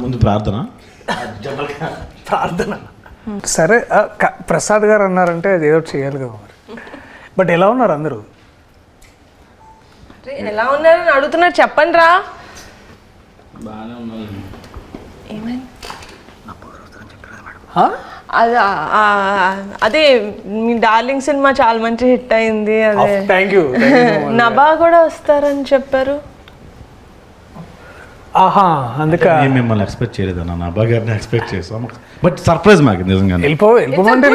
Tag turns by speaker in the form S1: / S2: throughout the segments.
S1: ముందు ప్రార్థన.
S2: సరే ప్రసాద్ గారు అన్నారంటే అది ఏదో చేయాలి కదా మరి. బట్ ఎలా ఉన్నారు అందరూ?
S3: ఎలా ఉన్నారని అడుగుతున్నారు, చెప్పండి రా. అదే మీ డార్లింగ్ సినిమా చాలా మంచి హిట్ అయింది. అదే
S2: థ్యాంక్ యూ.
S3: నభా కూడా వస్తారని చెప్పారు.
S2: ఆహా, అందుకే
S1: మిమ్మల్ని ఎక్స్పెక్ట్ చేయలేదు అన్న, నా గారిని ఎక్స్పెక్ట్ చేసాం. బట్ సర్ప్రైజ్ మాకు నిజంగా.
S2: వెళ్ళిపోమంటే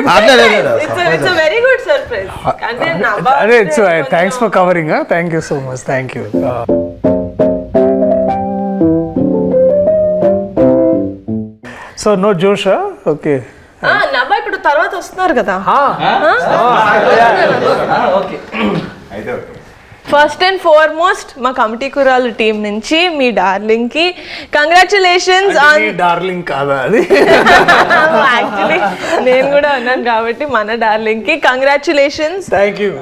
S3: వెరీ గుడ్ సర్ప్రైజ్.
S2: అదే thanks for covering. Thank you so much. Thank you. So no జోషా? ఓకే.
S3: నభా ఇప్పుడు తర్వాత వస్తున్నారు కదా. ఫస్ట్ అండ్ ఫార్మోస్ట్ మా కమిటీ కురాలు టీం నుంచి మీ డార్లింగ్ కి కంగ్రాచులేషన్స్.
S2: డార్లింగ్ కాదా అది?
S3: యాక్చువల్లీ నేను కూడా అన్నాను కాబట్టి మన డార్లింగ్ కి congratulations.
S2: Thank you.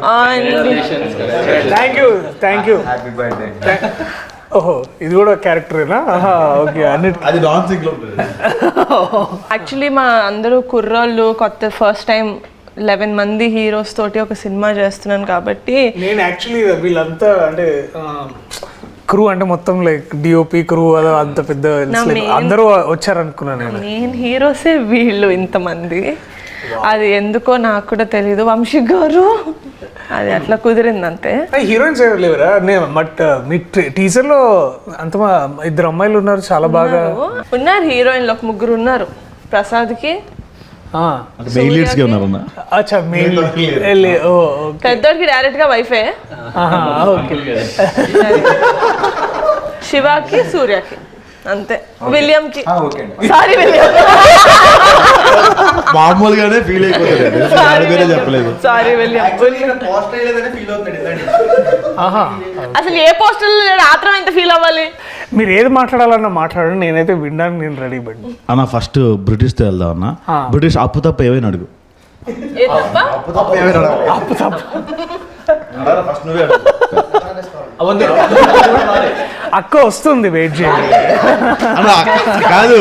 S2: Thank you. Thank you. Happy birthday. ఓహో, ఇది కూడా క్యారెక్టరేనా? ఓకే.
S1: అది డాన్సింగ్ లో
S3: యాక్చువల్లీ మా అందరూ కుర్రోళ్ళు కొత్త ఫస్ట్ టైం 11 మంది హీరోస్ తోటి ఒక సినిమా చేస్తున్నాను కాబట్టి
S2: నేను యాక్చువల్లీ వీళ్ళంతా అంటే క్రూ అంటే మొత్తం లైక్ డిఓపి క్రూ అదో అంత పెద్ద అందరూ వచ్చారనుకున్నాను నేను.
S3: మెయిన్ హీరోసే వీళ్ళు ఇంతమంది. అది ఎందుకో నాకు కూడా తెలీదు. వంశీ గారు అది అట్లా కుదిరింది అంతే.
S2: హీరోయిన్స్ ఎవరు లేవరా? బట్ మీ టీజర్ లో అంత 2 అమ్మాయిలు ఉన్నారు, చాలా బాగా
S3: ఉన్నారు. హీరోయిన్లు ఒక 3 ఉన్నారు. ప్రసాద్ కి పెద్దోడికి డైరెక్ట్ గా వైఫే, శివాకి సూర్యకి అంతే. విలియం కి సారీ విలియం
S1: మామూలుగానే ఫీల్ అయిపోతుంది, చెప్పలేదు.
S3: Sorry William. అసలు ఏ పోస్టర్ ఆత్రం ఎంత ఫీల్ అవ్వాలి?
S2: మీరు ఏది మాట్లాడాలన్నా మాట్లాడండి, నేనైతే వినడానికి నేను రెడీ పడి.
S1: అన్న ఫస్ట్ బ్రిటిష్ తో వెళ్దాం అన్న. బ్రిటిష్ అప్పు తప్ప ఏమైనా అడుగు. అక్క వస్తుంది, వెయిట్ చేయండి. కాదు,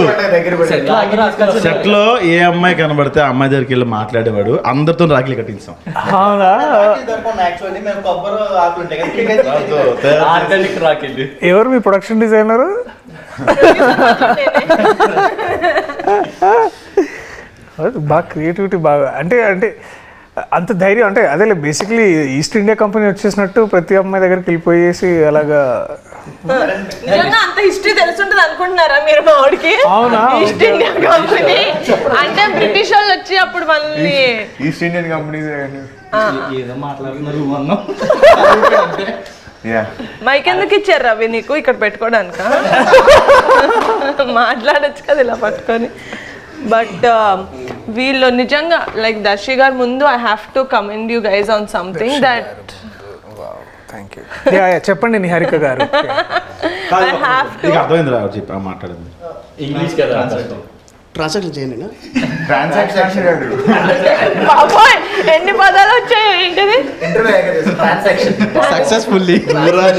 S1: సెట్ లో ఏ అమ్మాయి కనబడితే ఆ అమ్మాయి దగ్గరికి వెళ్ళి మాట్లాడేవాడు. అందరితో రాఖీలు కట్టించాం.
S2: ఎవరు మీ ప్రొడక్షన్ డిజైనర్? బాగా క్రియేటివిటీ బాగా అంటే అంత ధైర్యం అంటే అదే బేసిక్లీ ఈస్ట్ ఇండియా కంపెనీ వచ్చేసినట్టు ప్రతి అమ్మాయి దగ్గరికి వెళ్ళిపోయేసి అలాగా.
S3: అంత హిస్టరీ తెలుసుంటది అనుకుంటున్నారా మీరు? మా వాడికి ఈస్ట్ ఇండియా కంపెనీ అంటే బ్రిటిష్ వాళ్ళు వచ్చి అప్పుడు మళ్ళీ
S2: ఈస్ట్ ఇండియన్ కంపెనీ
S4: ఏదో మాట్లాడుతున్నారు.
S3: మైక్ ఎందుకు ఇచ్చారు రవి నీకు ఇక్కడ పెట్టుకోవడానిక? మాట్లాడచ్చు కదా ఇలా పట్టుకొని. బట్ వీళ్ళు నిజంగా లైక్ దర్శి గారు ముందు I have to commend you guys on something that.
S2: Thank you. చెప్పండి నిహారిక గారు.
S1: అర్థమైంది మాట్లాడింది
S4: ఇంగ్లీష్ కదా.
S5: ట్రాన్సాక్షన్ చేయండి.
S3: బాబోయ్ ఎన్ని పదాలు వచ్చాయి ఏంటిది?
S1: సక్సెస్ఫుల్లీ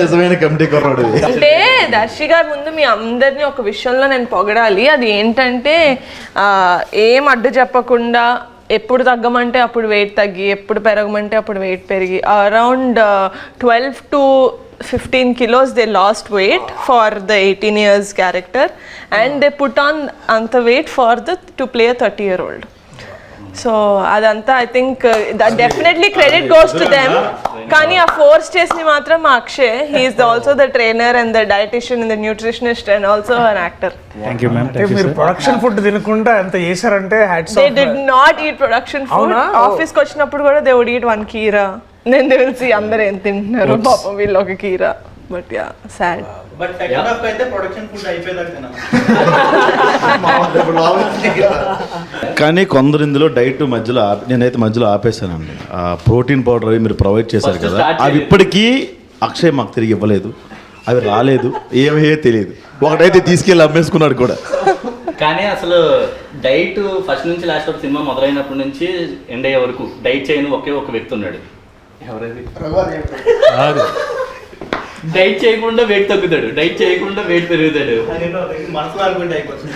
S1: నిజమైన కమిటీ కొర్రాడు.
S3: అంటే దర్శి గారి ముందు మీ అందరినీ ఒక విషయంలో నేను పొగడాలి. అది ఏంటంటే ఏం అడ్డు చెప్పకుండా ఎప్పుడు తగ్గమంటే అప్పుడు వెయిట్ తగ్గి, ఎప్పుడు పెరగమంటే అప్పుడు వెయిట్ పెరిగి around 12 to 15 kilos they lost weight for the 18 years character and they put on anta weight for to play a 30-year-old. So adanta I think that definitely credit goes to them. Kani a force chesni matram Akshay, he is also the trainer and the dietitian and the nutritionist and also an actor.
S1: Thank you ma'am.
S2: మీరు production food తినకుండా ఎంత చేశారంటే hats off.
S3: They did not eat production food. Office కి వచ్చినప్పుడు కూడా they would eat 1 keera. నేను తెలిసి అందరూ ఏం తింటున్నారు పాపం వీళ్ళు ఒక కీరా. But yeah sad.
S4: But second half అయితే ప్రొడక్షన్ ఫుడ్ అయిపోయేదాకా తినాలి.
S1: కానీ కొందరు ఇందులో డైట్ మధ్యలో నేనైతే మధ్యలో ఆపేసానండి. ఆ ప్రోటీన్ పౌడర్ అవి మీరు ప్రొవైడ్ చేశారు కదా, అవి ఇప్పటికీ అక్షయ్ మాకు తిరిగి ఇవ్వలేదు. అవి రాలేదు, ఏమయ్యో తెలియదు. ఒకటైతే తీసుకెళ్ళి అమ్మేసుకున్నాడు కూడా.
S4: కానీ అసలు డైట్ ఫస్ట్ నుంచి లాస్ట్ వరకు సినిమా మొదలైనప్పటి నుంచి ఎండ్ అయ్యే వరకు డైట్ చేయని ఒకే ఒక వ్యక్తి ఉన్నాడు. ఎవరైతే డైట్ చేయకుండా వెయిట్ తగ్గుతాడు, డైట్ చేయకుండా వెయిట్ పెరుగుతాడు.
S1: మనసులో అనుకుంటే అయిపోతుంది.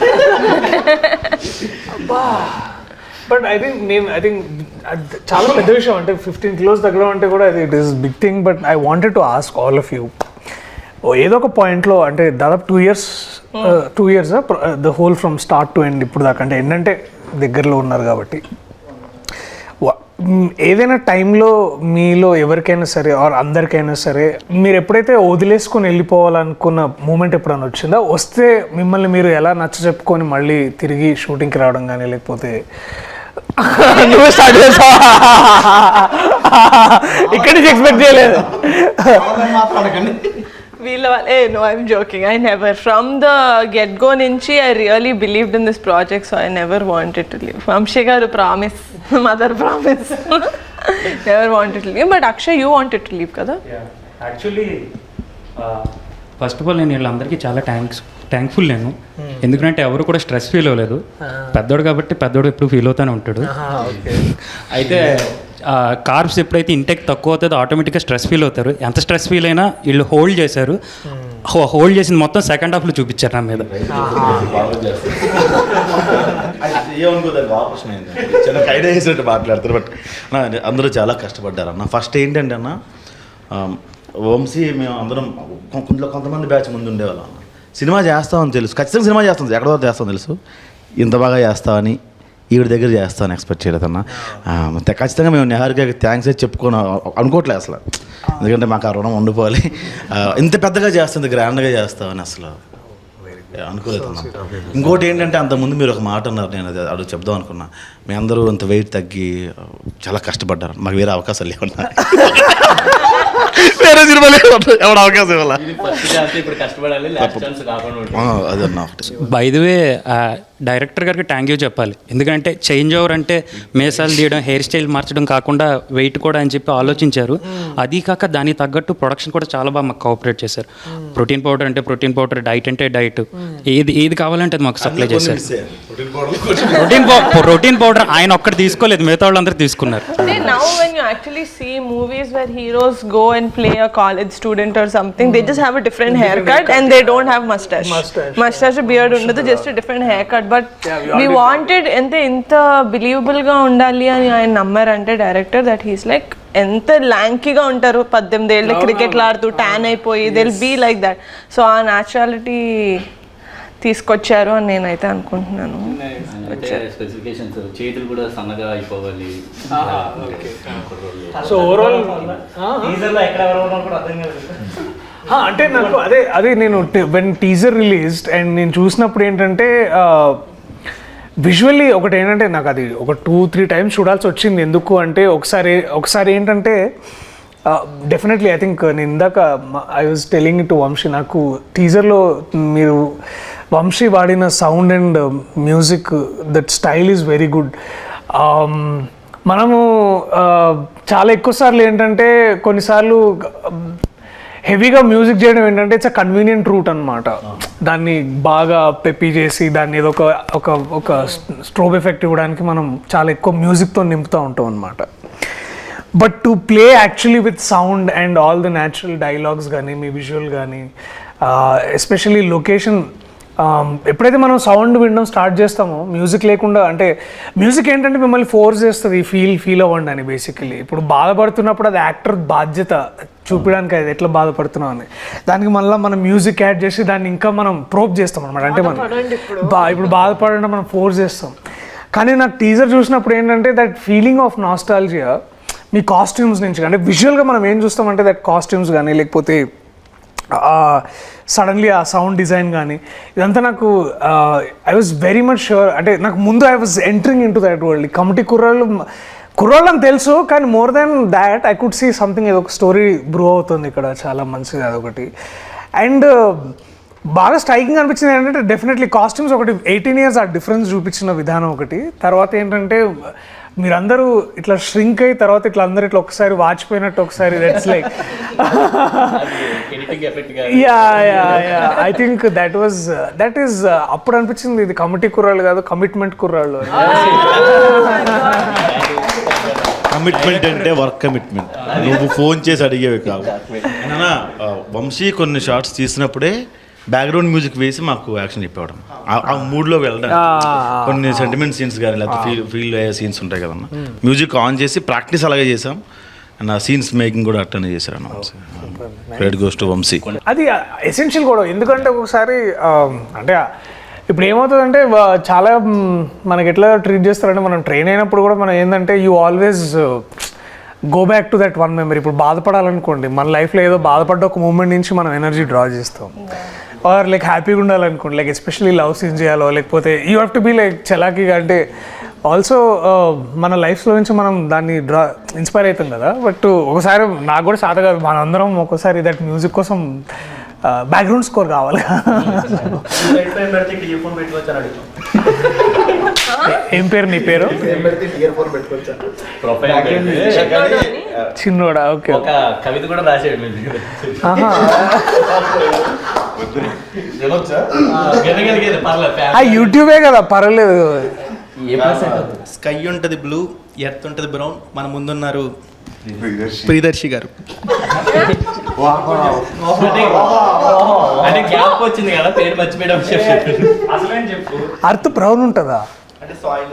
S2: బట్ ఐ థింక్ చాలా పెద్ద విషయం అంటే 15 kilos తగ్గడం అంటే కూడా it is big thing. But I wanted to ask all of you, ఏదో ఒక పాయింట్లో అంటే దాదాపు 2 years the whole from start to end ఇప్పుడు దాకా, అంటే ఏంటంటే దగ్గరలో ఉన్నారు కాబట్టి, ఏదైనా టైంలో మీలో ఎవరికైనా సరే ఆర్ అందరికైనా సరే మీరు ఎప్పుడైతే వదిలేసుకొని వెళ్ళిపోవాలనుకున్న మూమెంట్ ఎప్పుడైనా వచ్చిందా? వస్తే మిమ్మల్ని మీరు ఎలా నచ్చ చెప్పుకొని మళ్ళీ తిరిగి షూటింగ్కి రావడం కానీ, లేకపోతే నువ్వు స్టార్ట్ చేసావా? ఇక్కడి నుంచి ఎక్స్పెక్ట్ చేయలేదు.
S3: వీళ్ళ no, I'm joking. I never, from the get-go నుంచి I really believed in this project, so I never wanted to leave. Vamshi garu promise, mother promise. Never wanted to leave, but Akshay, you wanted to leave kada?
S6: Actually first of all నేను వీళ్ళందరికీ చాలా thankful నేను, ఎందుకంటే ఎవరు కూడా stress feel అవ్వలేదు. పెద్దోడు కాబట్టి పెద్దోడు ఎప్పుడు ఫీల్ అవుతూనే ఉంటాడు. అయితే కార్బ్స్ ఎప్పుడైతే ఇంటెక్ తక్కువ అవుతుందో ఆటోమేటిక్గా స్ట్రెస్ ఫీల్ అవుతారు. ఎంత స్ట్రెస్ ఫీల్ అయినా వీళ్ళు హోల్డ్ చేశారు. హోల్డ్ చేసింది మొత్తం సెకండ్ హాఫ్లో చూపించారు నా మీద.
S1: ఏమనుకోదానికి ఆపరేషన్ అయింది, చిన్న ఐడియా వేసినట్టు మాట్లాడతారు. బట్ అందరూ చాలా కష్టపడ్డారు అన్న. ఫస్ట్ ఏంటంటే అన్న, వంశీ మేము అందరం కొంతమంది బ్యాచ్ ముందు ఉండేవాళ్ళం అన్న. సినిమా చేస్తామని తెలుసు, ఖచ్చితంగా సినిమా చేస్తాం, ఎక్కడో చేస్తామని తెలుసు. ఇంత బాగా చేస్తామని ఈవిడ దగ్గర చేస్తామని ఎక్స్పెక్ట్ చేయలేదన్నా. ఖచ్చితంగా మేము నిహారికకి థ్యాంక్స్ అయితే చెప్పుకోను అనుకోవట్లేదు అసలు, ఎందుకంటే మాకు ఆ రుణం ఉండిపోవాలి. ఇంత పెద్దగా చేస్తుంది, గ్రాండ్గా చేస్తామని అసలు అనుకోలేదు. ఇంకోటి ఏంటంటే అంతకుముందు మీరు ఒక మాట అన్నారు, నేను అది చెప్దాం అనుకున్నా. మీ అందరూ అంత వెయిట్ తగ్గి చాలా కష్టపడ్డారు, మాకు వేరే అవకాశాలు లేవన్నా. వేరే సినిమాలు ఎవరు అవకాశం ఇవ్వాలా? అదన్నా ఒకటి.
S6: బై ది వే డైరెక్టర్ గారికి థ్యాంక్ యూ చెప్పాలి, ఎందుకంటే చేంజ్ ఓవర్ అంటే మేసాలు తీయడం, హెయిర్ స్టైల్ మార్చడం కాకుండా వెయిట్ కూడా అని చెప్పి ఆలోచించారు. అది కాక దానికి తగ్గట్టు ప్రొడక్షన్ కూడా చాలా బాగా మాకు కోఆపరేట్ చేశారు. ప్రోటీన్ పౌడర్ అంటే ప్రోటీన్ పౌడర్, డైట్ అంటే డైట్, ఏది కావాలంటే అది మాకు సప్లై చేశారు. ప్రోటీన్ పౌడర్ ఆయన ఒక్కటి తీసుకోలేదు, మిగతా వాళ్ళందరూ తీసుకున్నారు.
S3: Now when you actually see movies where heroes go and play a college student or something, they just have a different haircut and they don't have mustache beard ఉండదు, just a different haircut. But we wanted ఎంత believable గా ఉండాలి అని ఆయన నమ్మారంటే director, that he's like ఎంత ల్యాంకీగా ఉంటారు, 18 ఏళ్ళ క్రికెట్లు ఆడుతూ ట్యాన్ అయిపోయి, they will be like that. So ఆ న్యాచురాలిటీ తీసుకొచ్చారు అని నేనైతే అనుకుంటున్నాను.
S4: స్పెసిఫికేషన్స్, చేతులు కూడా సన్నగా అయిపోవాలి.
S2: సో ఓవరాల్ అంటే నాకు అదే నేను వెన్ టీజర్ రిలీజ్డ్ అండ్ నేను చూసినప్పుడు ఏంటంటే విజువల్లీ ఒకటి ఏంటంటే నాకు అది ఒక 2-3 times చూడాల్సి వచ్చింది. ఎందుకు అంటే ఒకసారి ఏంటంటే డెఫినెట్లీ ఐ థింక్ నేను ఇందాక I was telling to Vamshi, నాకు టీజర్లో మీరు వంశీ వాడిన sound and music, that style is very good. మనము చాలా ఎక్కువసార్లు ఏంటంటే కొన్నిసార్లు హెవీగా మ్యూజిక్ చేయడం ఏంటంటే ఇట్స్ అ కన్వీనియంట్ రూట్ అనమాట. దాన్ని బాగా పెప్పి చేసి దాన్ని ఏదో ఒక స్ట్రోబ్ ఎఫెక్ట్ ఇవ్వడానికి మనం చాలా ఎక్కువ మ్యూజిక్తో నింపుతూ ఉంటాం అనమాట. But to play actually with sound and all the natural dialogues కానీ, మీ విజువల్ కానీ, ఎస్పెషల్లీ లొకేషన్, ఎప్పుడైతే మనం సౌండ్ వినడం స్టార్ట్ చేస్తామో మ్యూజిక్ లేకుండా, అంటే మ్యూజిక్ ఏంటంటే మిమ్మల్ని ఫోర్స్ చేస్తుంది ఫీల్ అవ్వండి అని. బేసికలీ ఇప్పుడు బాధపడుతున్నప్పుడు అది యాక్టర్ బాధ్యత చూపించడానికి, అది ఎట్లా బాధపడుతున్నాం అని. దానికి మళ్ళీ మనం మ్యూజిక్ యాడ్ చేసి దాన్ని ఇంకా మనం ప్రోప్ చేస్తాం అనమాట. అంటే మనం ఇప్పుడు బాధపడడం మనం ఫోర్స్ చేస్తాం. కానీ నాకు టీజర్ చూసినప్పుడు ఏంటంటే that feeling of nostalgia me costumes నుంచి, అంటే విజువల్గా మనం ఏం చూస్తామంటే దట్ కాస్ట్యూమ్స్ కానీ, లేకపోతే సడన్లీ ఆ సౌండ్ డిజైన్ కానీ, ఇదంతా నాకు I was very much sure. అంటే నాకు ముందు I was entering in to that world. Committee కుర్రాళ్ళు అని తెలుసు, కానీ more than that I could see something, ఏదో ఒక స్టోరీ బ్రూ అవుతుంది ఇక్కడ, చాలా మంచిది అదొకటి. అండ్ బాగా స్ట్రైకింగ్ అనిపించింది ఏంటంటే డెఫినెట్లీ కాస్ట్యూమ్స్ ఒకటి, 18 years ఆ డిఫరెన్స్ చూపించిన విధానం ఒకటి. తర్వాత ఏంటంటే మీరందరూ ఇట్లా ష్రింక్ అయ్యి తర్వాత ఇట్లా అందరూ ఇట్లా ఒకసారి వాచిపోయినట్టు ఒకసారి, that's like I think that is అప్పుడు అనిపించింది ఇది కమిటీ కుర్రాళ్ళు కాదు, కమిట్మెంట్ కుర్రాళ్ళు.
S1: కమిట్మెంట్ అంటే వర్క్ కమిట్మెంట్. నువ్వు ఫోన్ చేసి అడిగేవి కాదు. అన్నా వంశీ కొన్ని షార్ట్స్ తీసినప్పుడే బ్యాక్గ్రౌండ్ మ్యూజిక్ వేసి మాకు యాక్షన్ చెప్పేవాడు. ఆ మూడ్లో వెళ్ళడం కొన్ని సెంటిమెంట్ సీన్స్ కానీ లేకపోతే ఫీల్ అయ్యే సీన్స్ ఉంటాయి కదన్న, మ్యూజిక్ ఆన్ చేసి ప్రాక్టీస్ అలాగే చేసాం. అండ్ ఆ సీన్స్ మేకింగ్ కూడా అట్టనే చేశారు అన్న Vamshi. Credit goes to Vamshi.
S2: అది ఎసెన్షియల్ కూడా, ఎందుకంటే ఒకసారి అంటే ఇప్పుడు ఏమవుతుందంటే చాలా మనకి ఎట్లా ట్రీట్ చేస్తారంటే మనం ట్రైన్ అయినప్పుడు కూడా మనం ఏంటంటే you always go back to that one memory. ఇప్పుడు బాధపడాలనుకోండి, మన లైఫ్లో ఏదో బాధపడ్డ ఒక మూమెంట్ నుంచి మనం ఎనర్జీ డ్రా చేస్తాం. ఆర్ లైక్ హ్యాపీగా ఉండాలనుకోండి, లైక్ ఎస్పెషల్లీ లవ్ సీన్స్ చేయాలో లేకపోతే you have to be like చలాకీగా. అంటే ఆల్సో మన లైఫ్లో నుంచి మనం దాన్ని ఇన్స్పైర్ అవుతాం కదా. బట్ ఒకసారి నాకు కూడా సాధ కాదు, మనందరం ఒక్కోసారి దట్ మ్యూజిక్ కోసం బ్యాక్గ్రౌండ్ స్కోర్ కావాలి. ఏం పేరు నీ పేరు? చిన్నోడా? ఓకే.
S4: ఒక కవిత కూడా రాసాడు.
S2: యూట్యూబే కదా, పర్వాలేదు.
S5: స్కై ఉంటుంది బ్లూ, ఎర్త్ ఉంటుంది బ్రౌన్, మన ముందున్నారు ప్రియదర్శి గారు.
S4: అంటే గ్యాప్ వచ్చింది కదా, పేరు మర్చిపోయడం.
S2: అర్త్ బ్రౌన్ ఉంటుందా?
S5: అంటే సాయిల్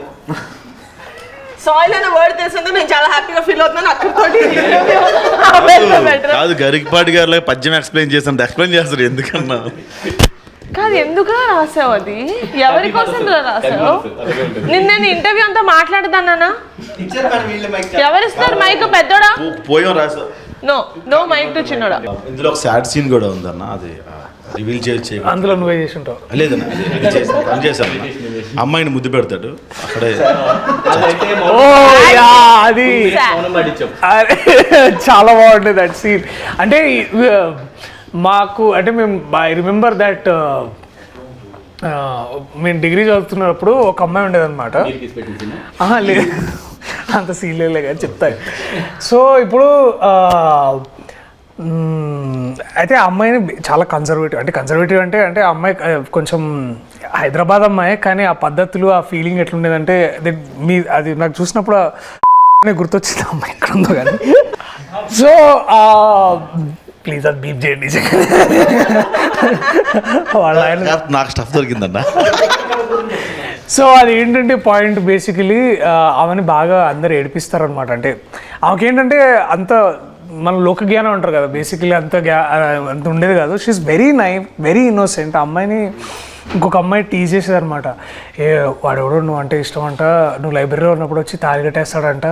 S3: సాయిల్ అనే వర్డ్ తెలిసిందో నేను చాలా హ్యాపీగా ఫీల్ అవుతున్నాను. అక్కడితోటి
S1: కాదు, గరికపాటి గారు పద్యం ఎక్స్ప్లెయిన్ చేస్తాను, ఎక్స్ప్లెయిన్ చేస్తారు ఎందుకన్నా.
S3: కాదు, ఎందుకులా రాసావు? అది ఎవరి కోసం రాసావు? నేను ఇంటర్వ్యూ అంతా మాట్లాడదానా? ఎవరిస్తారు మైక్? పెద్దోడా?
S1: పోయం రాసా.
S3: నో మైక్ టు చిన్నోడా.
S1: ఇందులో ఒక సాడ్ సీన్ కూడా ఉందన్న, అది రివీల్ చేయొచ్చు.
S2: అందులో నువ్వే చేసి ఉంటావు.
S1: లేదన్న, అది చేశాను. అమ్మాయిని ముద్దు పెడతాడు అక్కడే.
S2: అది చాలా బాగుంటుంది దట్ సీన్. అంటే మాకు అంటే మేము ఐ రిమెంబర్ దట్ మేము డిగ్రీ చదువుతున్నప్పుడు ఒక అమ్మాయి ఉండేది అనమాట. లేదు, అంత సీన్ లేదు కానీ చెప్తాను. సో ఇప్పుడు అయితే ఆ అమ్మాయిని చాలా కన్జర్వేటివ్, అంటే కన్జర్వేటివ్ అంటే అంటే ఆ అమ్మాయి కొంచెం హైదరాబాద్ అమ్మాయి, కానీ ఆ పద్ధతులు ఆ ఫీలింగ్ ఎట్లుండేదంటే అది నాకు చూసినప్పుడు గుర్తొచ్చింది ఆ అమ్మాయి ఎక్కడ ఉందో కానీ. సో ప్లీజ్ అది బీప్ చేయండి. వాళ్ళ
S1: నాకు స్టఫ్ దొరికిందన్న.
S2: సో అది ఏంటంటే పాయింట్ బేసికలీ ఆమెని బాగా అందరు ఏడిపిస్తారనమాట. అంటే ఆమెకేంటంటే అంత మన లోక జ్ఞానం అంటారు కదా, బేసికలీ అంత ఉండేది కాదు. She is very very innocent. ఆ అమ్మాయిని ఇంకొక అమ్మాయి టీజ్ చేసేది అనమాట. వాడెవడో నువ్వు అంటే ఇష్టం అంట, నువ్వు లైబ్రరీలో ఉన్నప్పుడు వచ్చి తాళి కట్టేస్తాడంట.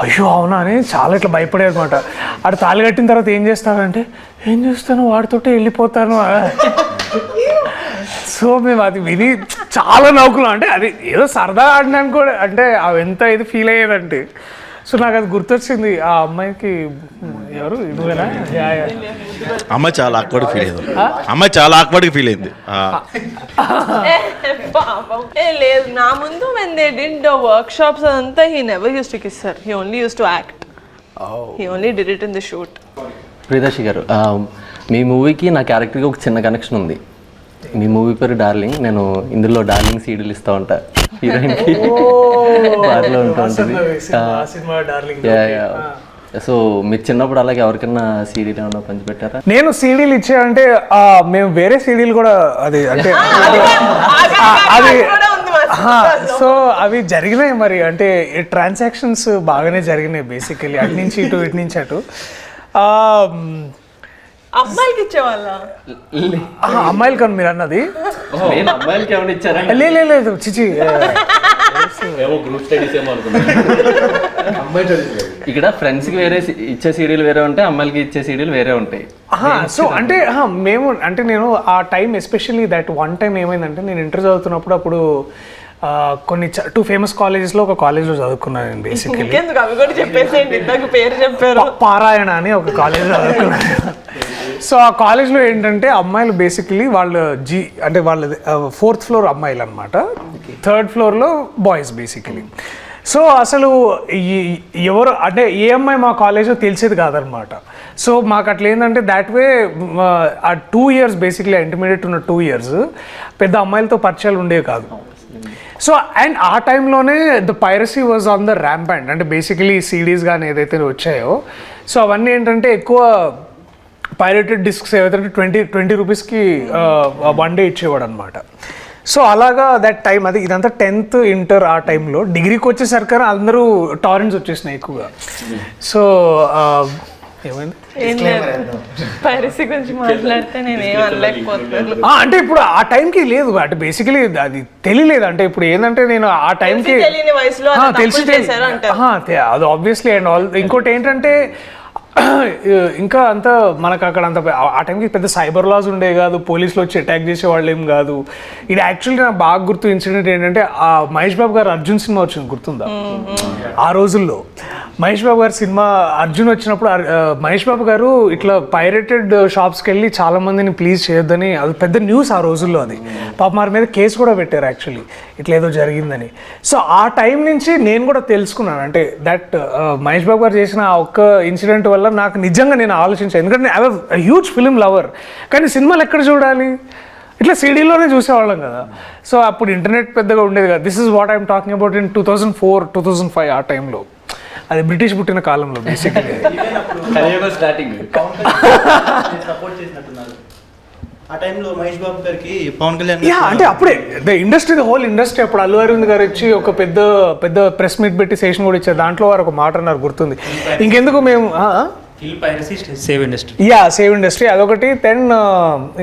S2: అయ్యో అవునా అని చాలా ఇట్లా భయపడేది అనమాట. ఆడు తాళి కట్టిన తర్వాత ఏం చేస్తానంటే, ఏం చేస్తాను వాడితోటే వెళ్ళిపోతాను. సో మేము అది విని చాలా నవ్వుకున్నాం. అంటే అది ఏదో సరదా ఆడినాను కూడా, అంటే అవి ఎంత ఇది ఫీల్ అయ్యేదంటే. సో నాకు అది గుర్తొచ్చింది. ఆ అమ్మాయికి ఎవరు ఇదివేనా
S1: అమ్మాయి చాలా ఆక్వర్డ్ ఫీల్ అయింది. అమ్మాయి చాలా ఆక్వర్డ్ ఫీల్ అయింది.
S3: లేదు, నా ముందు when they did the workshops అదంతా he never used to kiss her. He only used to act. He only did it in the shoot.
S7: Priyadarshi గారు, మీ మూవీకి నా క్యారెక్టర్కి ఒక చిన్న కనెక్షన్ ఉంది. మీ మూవీ పేరు డార్లింగ్. నేను ఇందులో డార్లింగ్ సీడీలు ఇస్తూ ఉంటా హీరోయిన్కి. బార్లో ఉంటూ ఉంటుంది. సో మీరు చిన్నప్పుడు అలాగే ఎవరికైనా సీడీలు ఏమన్నా పంచిపెట్టారా?
S2: నేను సీడీలు ఇచ్చానంటే మేము వేరే సీడీలు కూడా అది అంటే అది సో అవి జరిగినాయి మరి. అంటే ట్రాన్సాక్షన్స్ బాగానే జరిగినాయి బేసికలీ, అటు నుంచి ఇటు ఇటు నుంచి అటు.
S3: అమ్మాయికి ఇచ్చేవాళ్ళ?
S2: అమ్మాయిలు కానీ మీరు అన్నది.
S7: నేను అమ్మాయిలకి ఏమైనా ఇచ్చారా?
S2: లేదు చిచి,
S4: గ్రూప్ స్టడీస్ ఏమో అనుకున్నాను.
S7: ఇక్కడ ఫ్రెండ్స్కి వేరే ఇచ్చే సీడీలు వేరే ఉంటాయి, అమ్మాయిలకి ఇచ్చే సీడీలు వేరే ఉంటాయి.
S2: సో అంటే మేము అంటే నేను ఆ time especially that one time ఏమైందంటే, నేను ఇంటర్ చదువుతున్నప్పుడు అప్పుడు కొన్ని 2 ఫేమస్ కాలేజెస్లో ఒక కాలేజ్లో చదువుకున్నాను నేను బేసికలీ.
S3: అవి కూడా చెప్పేసేయండి, ఇందాక పేరు చెప్పారు.
S2: పారాయణ అని ఒక కాలేజ్లో చదువుకున్నాను. సో ఆ కాలేజ్లో ఏంటంటే అమ్మాయిలు బేసికలీ వాళ్ళు అంటే వాళ్ళది 4th ఫ్లోర్ అమ్మాయిలు అనమాట, 3rd ఫ్లోర్లో బాయ్స్ బేసికలీ. సో అసలు ఎవరు అంటే ఏ అమ్మాయి మా కాలేజ్లో తెలిసేది కాదనమాట. సో మాకు అట్లా ఏంటంటే దాట్ వే ఆ 2 years బేసిక్లీ ఇంటర్మీడియట్ ఉన్న 2 years పెద్ద అమ్మాయిలతో పరిచయాలు ఉండేవి కాదు. సో అండ్ ఆ టైంలోనే the piracy was on the ramp అంటే బేసికలీ సిడీస్ కానీ ఏదైతే వచ్చాయో సో అవన్నీ ఏంటంటే ఎక్కువ పైరేటెడ్ డిస్క్స్ ఏవైతే 20 రూపీస్కి 1 డే ఇచ్చేవాడు అనమాట. సో అలాగా దట్ టైం అది ఇదంతా 10th ఇంటర్ ఆ టైంలో. డిగ్రీకి వచ్చేసరికి అందరూ టారెంట్స్ వచ్చేసినాయి ఎక్కువగా. సో ఏమైంది
S3: పైరసీ గురించి మాట్లాడితే నేను ఏం అనలేకపోతున్నాను.
S2: అంటే ఇప్పుడు ఆ టైంకి లేదు అంటే బేసికలీ అది తెలియలేదు. అంటే ఇప్పుడు ఏంటంటే నేను ఆ టైంకి
S3: తెలియని వయసులో
S2: అది ఆబ్వియస్లీ అండ్ ఆల్. ఇంకోటి ఏంటంటే ఇంకా అంత మనకు అక్కడ అంత ఆ టైంకి పెద్ద సైబర్ లాస్ ఉండే కాదు, పోలీసులు వచ్చి అటాక్ చేసే వాళ్ళు ఏం కాదు. ఇది యాక్చువల్లీ నాకు బాగా గుర్తు ఇన్సిడెంట్ ఏంటంటే ఆ మహేష్ బాబు గారు అర్జున్ సినిమా వచ్చింది గుర్తుందా? ఆ రోజుల్లో మహేష్ బాబు గారి సినిమా అర్జున్ వచ్చినప్పుడు మహేష్ బాబు గారు ఇట్లా పైరేటెడ్ షాప్స్కి వెళ్ళి చాలా మందిని ప్లీజ్ చేయొద్దని, అది పెద్ద న్యూస్ ఆ రోజుల్లో. అది పాప వారి మీద కేసు కూడా పెట్టారు యాక్చువల్లీ ఇట్లా ఏదో జరిగిందని. సో ఆ టైం నుంచి నేను కూడా తెలుసుకున్నాను అంటే దట్ మహేష్ బాబు గారు చేసిన ఆ ఒక్క ఇన్సిడెంట్ వల్ల నాకు నిజంగా నేను ఆలోచించాను. ఎందుకంటే I was huge film lover, కానీ సినిమాలు ఎక్కడ చూడాలి, ఇట్లా సిడీలోనే చూసేవాళ్ళం కదా. సో అప్పుడు ఇంటర్నెట్ పెద్దగా ఉండేది కదా. This is what I'm talking about in 2004, 2005 ఆ టైంలో. అది బ్రిటిష్ పుట్టిన కాలంలో బేసిక్లీ.
S4: స్టార్టింగ్
S5: సపోర్ట్ చేసినట్టున్నారు ఆ టైంలో మహేష్ బాబు గారికి పవన్ కళ్యాణ్.
S2: అంటే అప్పుడే the industry, the whole industry. అప్పుడు అల్లు అరవింద్ గారు వచ్చి ఒక పెద్ద పెద్ద ప్రెస్ మీట్ పెట్టి సెషన్ కూడా ఇచ్చారు. దాంట్లో వారు ఒక మాట అన్నారు గుర్తుంది. ఇంకెందుకు మేము
S6: సేవ్ ఇండస్ట్రీ,
S2: సేవ్ ఇండస్ట్రీ అదొకటి. దెన్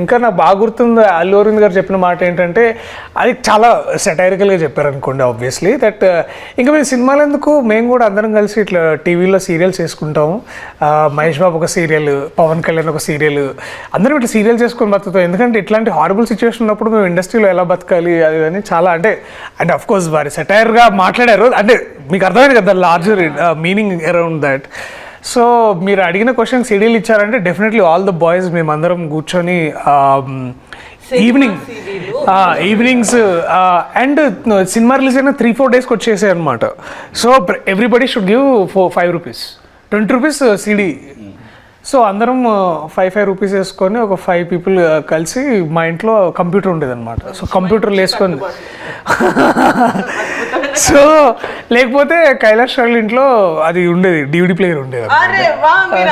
S2: ఇంకా నాకు బాగా గుర్తుంది అల్లు అరవింద్ గారు చెప్పిన మాట ఏంటంటే, అది చాలా సెటైరికల్గా చెప్పారు అనుకోండి ఆబ్వియస్లీ, దట్ ఇంకా మేము సినిమాలు ఎందుకు, మేము కూడా అందరం కలిసి ఇట్లా టీవీలో సీరియల్స్ చేసుకుంటాము. మహేష్ బాబు ఒక సీరియల్, పవన్ కళ్యాణ్ ఒక సీరియల్, అందరం ఇట్లా సీరియల్ చేసుకొని బతుకుతాం. ఎందుకంటే ఇట్లాంటి హారబుల్ సిచ్యువేషన్ ఉన్నప్పుడు మేము ఇండస్ట్రీలో ఎలా బతకాలి అది అని చాలా అంటే అఫ్ కోర్స్ వారి సెటైర్గా మాట్లాడారు. అంటే మీకు అర్థమైంది కదా larger meaning around that. So మీరు అడిగిన క్వశ్చన్ సీడీలు ఇచ్చారంటే డెఫినెట్లీ ఆల్ ద బాయ్స్ మేమందరం కూర్చొని ఈవినింగ్స్ అండ్ సినిమా రిలీజ్ అయిన 3-4 డేస్కి వచ్చేసాయి అనమాట. So everybody should give 5 rupees, 20 rupees CD. So అందరం 5 రూపీస్ వేసుకొని ఒక 5 పీపుల్ కలిసి మా ఇంట్లో కంప్యూటర్ ఉండేది అనమాట. సో కంప్యూటర్లు వేసుకొని సో లేకపోతే కైలాష్ వాళ్ళ ఇంట్లో అది ఉండేది, DVD ప్లేయర్ ఉండేది.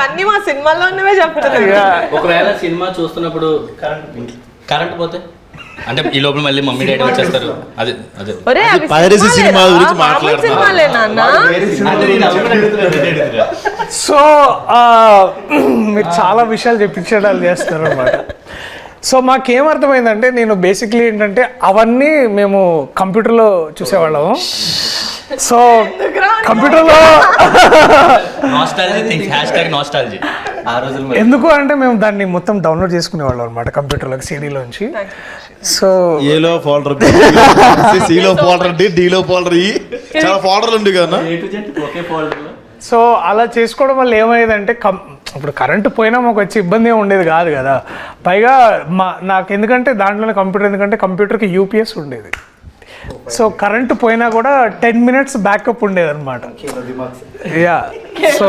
S3: అన్ని మా సినిమాల్లోనే చెప్తారు.
S4: ఒకవేళ సినిమా చూస్తున్నప్పుడు కరెంట్ పోతే అంటే ఈ లోపల మళ్ళీ మమ్మీ డాడీ వచ్చేస్తారు. అదే అదే
S1: పైరసీ సినిమా గురించి
S2: సో మీరు చాలా విషయాలు చెప్పించడాలు చేస్తున్నారు అనమాట. సో మాకేమర్థమైందంటే, నేను బేసిక్లీ ఏంటంటే అవన్నీ మేము కంప్యూటర్లో చూసేవాళ్ళము. సో కంప్యూటర్లో ఎందుకు అంటే మేము దాన్ని మొత్తం డౌన్లోడ్ చేసుకునేవాళ్ళం అనమాట కంప్యూటర్లోకి, సీడీలోంచి. సో
S1: ఏలో ఫోల్డర్, సిలో ఫోల్డర్, డీలో ఫోల్డర్, చాలా ఫోల్డర్లు ఉండే కదా.
S2: సో అలా చేసుకోవడం వల్ల ఏమయ్యేదంటే ఇప్పుడు కరెంటు పోయినా మాకు వచ్చే ఇబ్బంది ఏమి ఉండేది కాదు కదా. పైగా నాకు ఎందుకంటే దాంట్లోనే కంప్యూటర్, ఎందుకంటే కంప్యూటర్కి UPS ఉండేది. సో కరెంటు పోయినా కూడా 10 minutes బ్యాకప్ ఉండేది అనమాట. Yeah so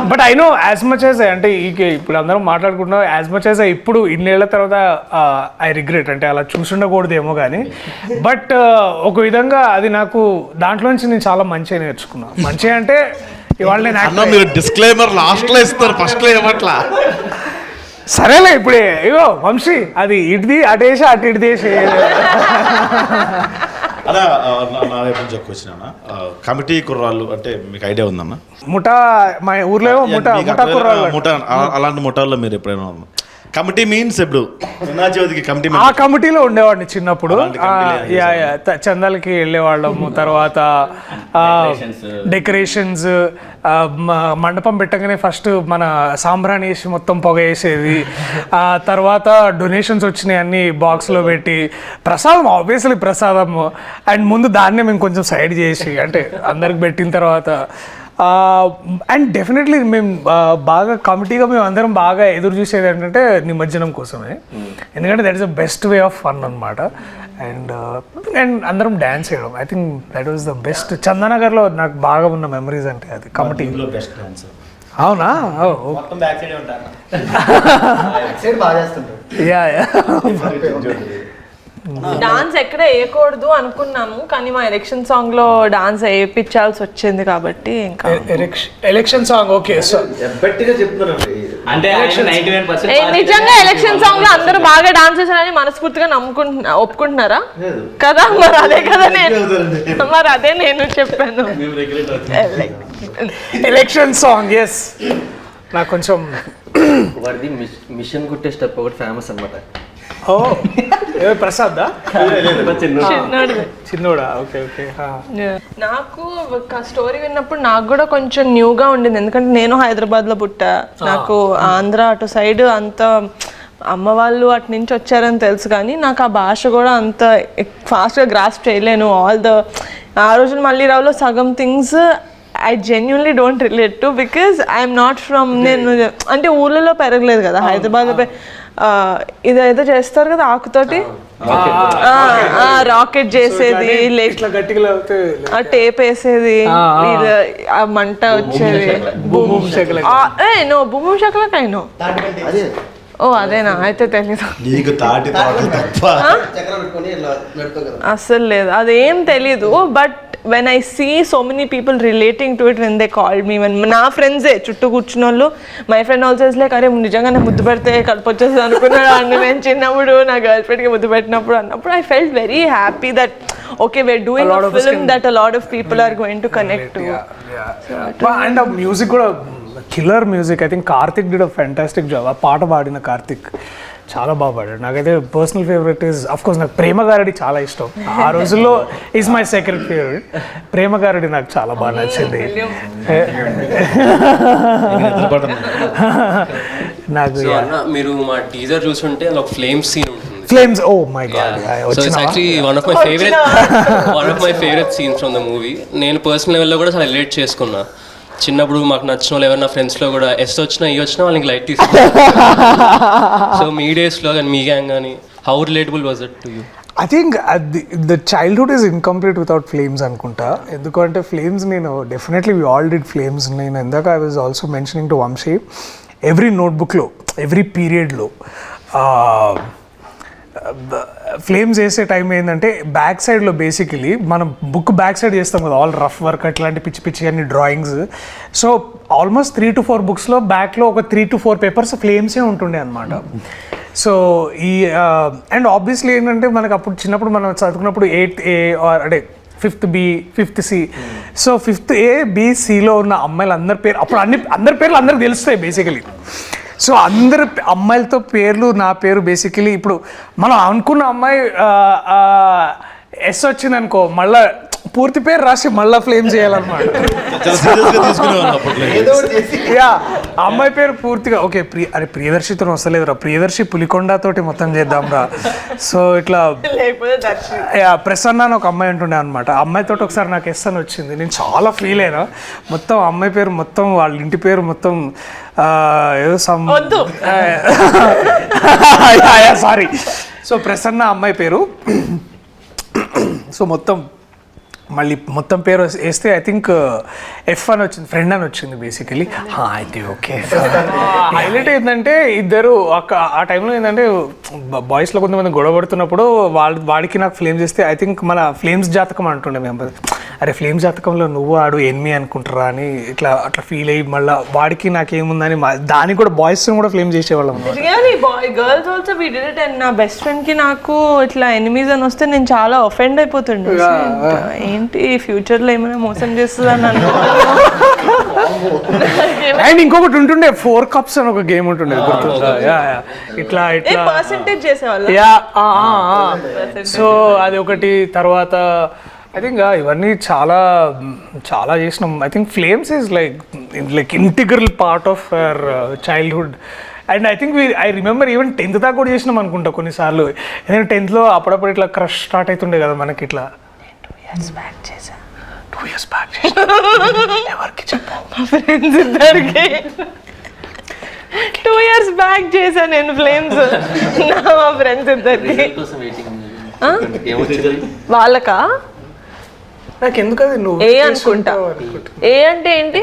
S2: but I know as much as అంటే ఇప్పుడు అందరం మాట్లాడుకుంటున్నాం, యాజ్ మచ్ యాజ్ ఇప్పుడు ఇన్నేళ్ల తర్వాత ఐ రిగ్రెట్ అంటే అలా చూసుండకూడదేమో కానీ, బట్ ఒక విధంగా అది నాకు దాంట్లో నుంచి నేను చాలా మంచిగా నేర్చుకున్నాను. మంచిగా అంటే ఇవాళ నేను
S1: మీరు డిస్క్లైమర్ లాస్ట్లో ఇస్తారు, ఫస్ట్లో ఏమట్లా.
S2: సరేలే ఇప్పుడే ఇగో వంశీ అది ఇటుది అటేసి అటు ఇటుదేసి.
S1: అలా నా వైపు నుంచి ఒక క్వశ్చన్ అన్న, కమిటీ కుర్రాళ్ళు అంటే మీకు ఐడియా ఉందన్న?
S2: ముఠా, మా ఊర్లో ముఠా కుర్రాళ్ళు,
S1: ముఠా అలాంటి ముఠాల్లో మీరు ఎప్పుడైనా కమిటీ మీన్స్ ఇప్పుడు కమిటీ,
S2: ఆ కమిటీలో ఉండేవాడిని చిన్నప్పుడు. చందాలకి వెళ్ళేవాళ్ళము. తర్వాత డెకరేషన్స్, మండపం పెట్టగానే ఫస్ట్ మన సాంబ్రాణి వేసి మొత్తం పొగ వేసేది. తర్వాత డొనేషన్స్ వచ్చినాయి అన్ని బాక్స్లో పెట్టి, ప్రసాదం ఆబ్వియస్లీ ప్రసాదం, అండ్ ముందు దాన్నే మేము కొంచెం సైడ్ చేసి అంటే అందరికి పెట్టిన తర్వాత. అండ్ డెఫినెట్లీ మేము బాగా కమిటీగా మేము అందరం బాగా ఎదురు చూసేది ఏంటంటే నిమజ్జనం కోసమే, ఎందుకంటే that is the best way of fun అనమాట. అండ్ అందరం డ్యాన్స్ చేయడం, I think that was the best. చందానగర్లో నాకు బాగా ఉన్న మెమరీస్ అంటే అది కమిటీ. అవునా?
S5: మొత్తం బ్యాక్ సైడ్ ఉంటాను.
S2: Yeah yeah.
S3: డాన్స్ ఎక్కడ వేయకూడదు అనుకున్నాము, కానీ మా ఎలక్షన్ సాంగ్ లో డాన్స్ వేయించాల్సి వచ్చింది కాబట్టి ఇంకా
S2: ఎలక్షన్ సాంగ్ ఓకే. సో
S1: గట్టిగా చెప్తున్నానండి.
S4: అంటే 99%
S3: నిజంగా ఎలక్షన్ సాంగ్ లో అందరూ బాగా డాన్స్ చేశారని మనస్ఫూర్తిగా ఒప్పుకుంటున్నారా కదా? మరి అదే కదా మరి అదే నేను చెప్పాను.
S2: Election songs. నాకు కొంచెం
S7: వాడిది మిషన్ కుట్టే స్టెప్ ఒకటి ఫేమస్ అనమాట.
S2: ఓ ప్రసాద్
S3: చిన్నోడిది.
S2: చిన్నోడా? Okay okay.
S3: నాకు స్టోరీ విన్నప్పుడు నాకు కూడా కొంచెం న్యూగా ఉండింది, ఎందుకంటే నేను హైదరాబాద్లో పుట్టా. నాకు ఆంధ్ర అటు సైడ్ అంత అమ్మ వాళ్ళు అటు నుంచి వచ్చారని తెలుసు, కానీ నాకు ఆ భాష కూడా అంత ఫాస్ట్గా గ్రాస్ప్ చేయలేను. ఆ రోజులు మళ్ళీ రావులో సగం things I genuinely don't relate to, because I'm not from, నేను అంటే ఊళ్ళలో పెరగలేదు కదా హైదరాబాద్లో. ఇదేదో చేస్తారు కదా ఆకుతోటి, రాకెట్ చేసేది, టేప్ వేసేది, ఆ మంట వచ్చేది. నో భూమి శకలకైనో. ఓ అదేనా? అయితే తెలీదు.
S1: నీకు తాటి తోటలు తప్ప
S3: అస్సలు లేదు, అదేం తెలీదు. But when I see so many people relating to it when they called me, when నా ఫ్రెండ్సే చుట్టూ కూర్చున్న వాళ్ళు, my friend also is like అరే నిజంగానే ముద్దు పెడితే కడుపు వచ్చేసి అనుకున్నాడు అండి నేను చిన్నప్పుడు నా గర్ల్ ఫ్రెండ్కి ముద్దు పెట్టినప్పుడు అన్నప్పుడు I felt very happy that okay we're doing a film that a lot of people are going to connect to.
S2: And ఆ మ్యూజిక్ కూడా killer music. I think Karthik did a fantastic job. ఆ పాట పాడిన కార్తిక్ చాలా బాగా పాడాడు. నాకైతే personal favourite is of course నాకు ప్రేమ గారడి చాలా ఇష్టం. ఆ రోజుల్లో ఈజ్ మై సెకండ్ ఫేవరెట్. ప్రేమ గారడి నాకు చాలా బాగా నచ్చింది. నాకు
S8: మీరు మా టీజర్ చూసుంటే అందులో ఒక ఫ్లేమ్ సీన్ ఉంటుంది.
S2: Flames, oh my god.
S8: So it's actually one of my favourite scenes from the movie. నేను పర్సనల్ లెవెల్లో కూడా చాలా రిలేట్ చేసుకున్నా. చిన్నప్పుడు మాకు నచ్చిన వాళ్ళు ఎవరైనా ఫ్రెండ్స్లో కూడా ఎస్ వచ్చినా ఈ వచ్చినా వాళ్ళకి లైట్ తీసుకున్నారు. సో మీ డేస్లో కానీ మీ గ్యాంగ్ కానీ how relatable was it to you?
S2: I think the childhood is incomplete without flames అనుకుంటా. ఎందుకంటే ఫ్లేమ్స్ నేను definitely we all did flames. నేను ఇందాక I was also mentioning to Vamshi, every నోట్బుక్లో ఎవ్రీ పీరియడ్లో ఫ్లేమ్స్ వేసే టైం ఏంటంటే బ్యాక్ సైడ్లో బేసికలీ మనం బుక్ బ్యాక్ సైడ్ చేస్తాం కదా, ఆల్ రఫ్ వర్క్ అట్లాంటి పిచ్చి పిచ్చి అన్ని డ్రాయింగ్స్. సో ఆల్మోస్ట్ 3 to 4 బుక్స్లో బ్యాక్లో ఒక 3 to 4 పేపర్స్ ఫ్లేమ్సే ఉంటుండే అనమాట. సో ఈ అండ్ ఆబ్వియస్లీ ఏంటంటే మనకు అప్పుడు చిన్నప్పుడు మనం చదువుకున్నప్పుడు 8th A అంటే 5th B 5th C. So 5th A B Cలో ఉన్న అమ్మాయిలు అందరి పేరు అప్పుడు అందరి పేర్లు అందరికి తెలుస్తాయి బేసికలీ. సో అందరు అమ్మాయిలతో పేర్లు, నా పేరు బేసికలీ ఇప్పుడు మనం అనుకున్న అమ్మాయి ఎస్ వచ్చింది అనుకో, మళ్ళా పూర్తి పేరు రాసి మళ్ళీ ఫ్లేమ్ చేయాలన్నమాట. యా అమ్మాయి పేరు పూర్తిగా ఓకే అరే ప్రియదర్శితో వస్తలేదురా, ప్రియదర్శి పులికొండతోటి మొత్తం చేద్దాంరా. సో ఇట్లా యా ప్రసన్న అని ఒక అమ్మాయి ఉంటుండే అనమాట. అమ్మాయితో ఒకసారి నాకు ఎస్ అని వచ్చింది, నేను చాలా ఫీల్ అయినా. మొత్తం అమ్మాయి పేరు మొత్తం వాళ్ళ ఇంటి పేరు మొత్తం ఏదో సారీ. సో ప్రసన్న అమ్మాయి పేరు. సో మొత్తం పేరు వేస్తే ఐ థింక్ ఎఫ్ అని వచ్చింది, ఫ్రెండ్ అని వచ్చింది బేసికలీ. అయితే ఓకే. హైలైట్ ఏంటంటే ఇద్దరు ఆ టైంలో ఏంటంటే బాయ్స్లో కొంతమంది గొడవ పడుతున్నప్పుడు వాడికి నాకు ఫ్లేమ్స్ చేస్తే ఐ థింక్ మన ఫ్లేమ్స్ జాతకం అంటుండే మేము. అరే ఫ్లేమ్స్ జాతకంలో నువ్వు ఆడు ఎనిమి అనుకుంటారా అని అట్లా ఫీల్ అయ్యి మళ్ళీ వాడికి నాకేముందని దానికి కూడా బాయ్స్ కూడా ఫ్లేమ్ చేసేవాళ్ళం.
S3: Girls also we did it. And నా బెస్ట్ ఫ్రెండ్ కి నాకు ఇట్లా ఎనిమీస్ అని వస్తే నేను చాలా ఒఫెండ్ అయిపోతుండే. ఏంటి ఫ్యూచర్ లో ఏమైనా మోసం చేస్తుందని అనుకుంటున్నాను.
S2: అండ్ ఇంకొకటి ఉంటుండే 4 cups అని ఒక గేమ్ ఉంటుండే, గుర్తుందా? ఇట్లా
S3: పర్సెంటేజ్ చేసేవాళ్ళు.
S2: సో అది ఒకటి. తర్వాత ఐ థింక్ ఇవన్నీ చాలా చాలా చేసినాం. I think flames is like integral part of our childhood. And I think I remember even 10th దాకా కూడా చేసినాం అనుకుంటా కొన్నిసార్లు. ఎందుకంటే 10thలో అప్పుడప్పుడు ఇట్లా క్రష్ స్టార్ట్ అవుతుండే కదా మనకి. ఇట్లా 2 years బ్యాక్ చేసా ఎవరికి చెప్పావు?
S3: మా ఫ్రెండ్స్ ఇద్దరికి 2 years బ్యాక్ చేసా నేను ఫ్లేమ్స్. మా ఫ్రెండ్స్ ఇద్దరికి. వాళ్ళకా
S2: నాకు ఎందుకు అది నువ్వు
S3: ఏ అనుకుంటా. ఏ అంటే ఏంటి?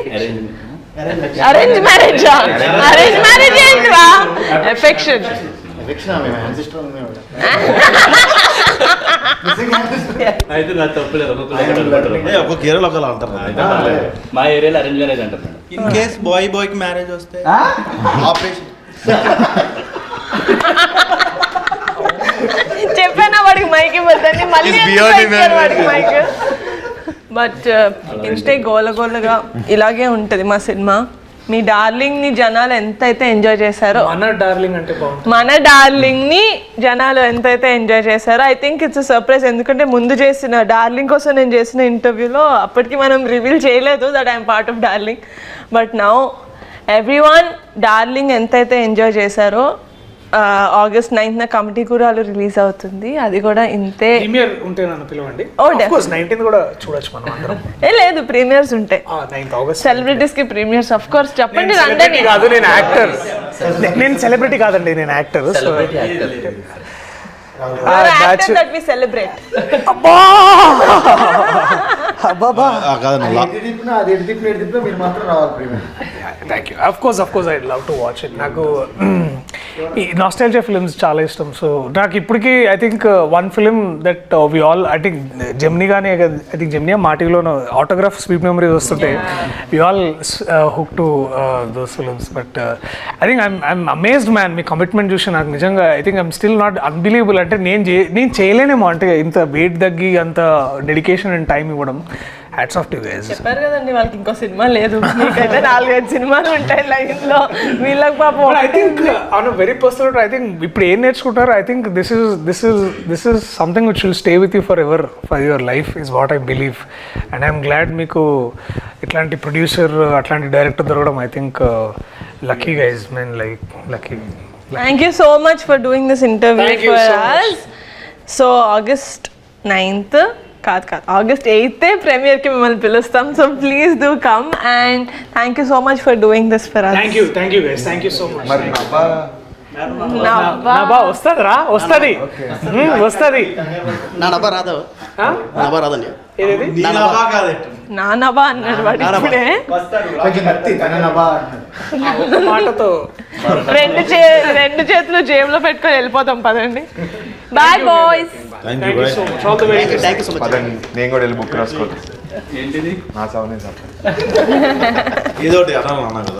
S3: అరేంజ్ మ్యారేజ్ ఏంట్రా ఎఫెక్షన్
S4: అయితే నాకు తప్పలేదు
S1: ఒక్కొక్క ఏరియాలో ఒకలా అంటారు కదా.
S4: మా ఏరియాలో అరేంజ్ మ్యారేజ్ అంటారు మేడం.
S5: ఇన్ కేస్ బాయ్కి మ్యారేజ్ వస్తే ఆపరేషన్.
S3: చెప్పానా వాడికి మైక్ ఇవ్వద్దని మళ్ళీ వాడికి మైక్. బట్ ఇంతే గోలగోలగా ఇలాగే ఉంటుంది మా సినిమా. మీ డార్లింగ్ ని జనాలు ఎంతైతే ఎంజాయ్ చేశారో,
S2: మన డార్లింగ్ అంటే బాగుంటుంది.
S3: మన డార్లింగ్ ని జనాలు ఎంతైతే ఎంజాయ్ చేశారో ఐ థింక్ ఇట్స్ సర్ప్రైజ్. ఎందుకంటే ముందు చేసిన డార్లింగ్ కోసం నేను చేసిన ఇంటర్వ్యూలో అప్పటికి మనం రివీల్ చేయలేదు that I'm part of darling. But now everyone darling ఎంతైతే ఎంజాయ్ చేశారో August 9th కమిటీ కూరాలు రిలీజ్ అవుతుంది. అది కూడా ఇంతే.
S2: ప్రీమియర్ ఉంటే నన్ను పిలవండి.
S3: Oh,
S2: ఆఫ్ కోర్స్ 19th కూడా చూడొచ్చు మనం అందరం.
S3: లేదు ప్రీమియర్స్ ఉంటాయి
S2: 9th August.
S3: సెలబ్రిటీస్ కి ప్రీమియర్స్ ఆఫ్ కోర్స్. చెప్పండి
S2: నేను
S3: రండి.
S2: celebrity కాదు, నేను యాక్టర్. నేను సెలబ్రిటీ కాదండి, నేను యాక్టర్.
S3: That we celebrate.
S2: అబ్బా అబ్బా thank you. Of course I love to watch it. నాకు ఈ నాస్టాల్జియా ఫిల్మ్స్ చాలా ఇష్టం. సో నాకు ఇప్పటికీ I think one film that we all I think Gemini కానీ ఐ థింక్ జెమినీ మాటిలోనూ ఆటోగ్రాఫ్ స్వీట్ మెమరీస్ వస్తుంటే we all hook to those films. But I think I'm amazed man. మీ కమిట్మెంట్ చూసి నాకు నిజంగా I think I'm still not unbelievable. అంటే నేను చేయలేనేమో, అంటే ఇంత వెయిట్ తగ్గి అంత డెడికేషన్ అండ్ టైం ఇవ్వడం. Hats off to guys.
S3: చెప్పారు కదండి వాళ్ళకి ఇంకో సినిమా లేదు, మీకైతే 4-5 సినిమాలు ఉంటాయి లైన్ లో. వీళ్ళకి పాపం
S2: I think on very personal I think ఇప్పుడు ఏం నేర్చుకుంటారు, I think this is something which will stay with you for ever, for your life is what I believe. And I'm glad మీకు ఇట్లాంటి ప్రొడ్యూసర్ అట్లాంటి director దొరకడం. I think lucky guys, men like lucky.
S3: Thank you so much for doing this interview for us. So August 9th కాదు August 8th premier కి మిమ్మల్ని పిలుస్తాం. So please do come and thank you so much for doing this for us.
S2: Thank you guys, thank you so much. Nabha వస్తుందిరా, వస్తుంది.
S5: నా నబ్బా రాదా? నబ్బా రాదండి.
S2: ఏదేది
S3: నానబా అన్నాడు వాడు ఇప్పుడే.
S2: మాటతో
S3: రెండు చేతులు జేబులో పెట్టుకొని వెళ్ళిపోతాం. పదండి. Bye boys.
S1: Thank you
S2: so much. All the very
S5: thank you so much.
S9: నేను కూడా వెళ్ళి బుక్ రాసుకోవాలి.
S4: ఏంటిది
S9: నా సౌండ్
S1: ఏదో ఒకటి అన్నా కదా.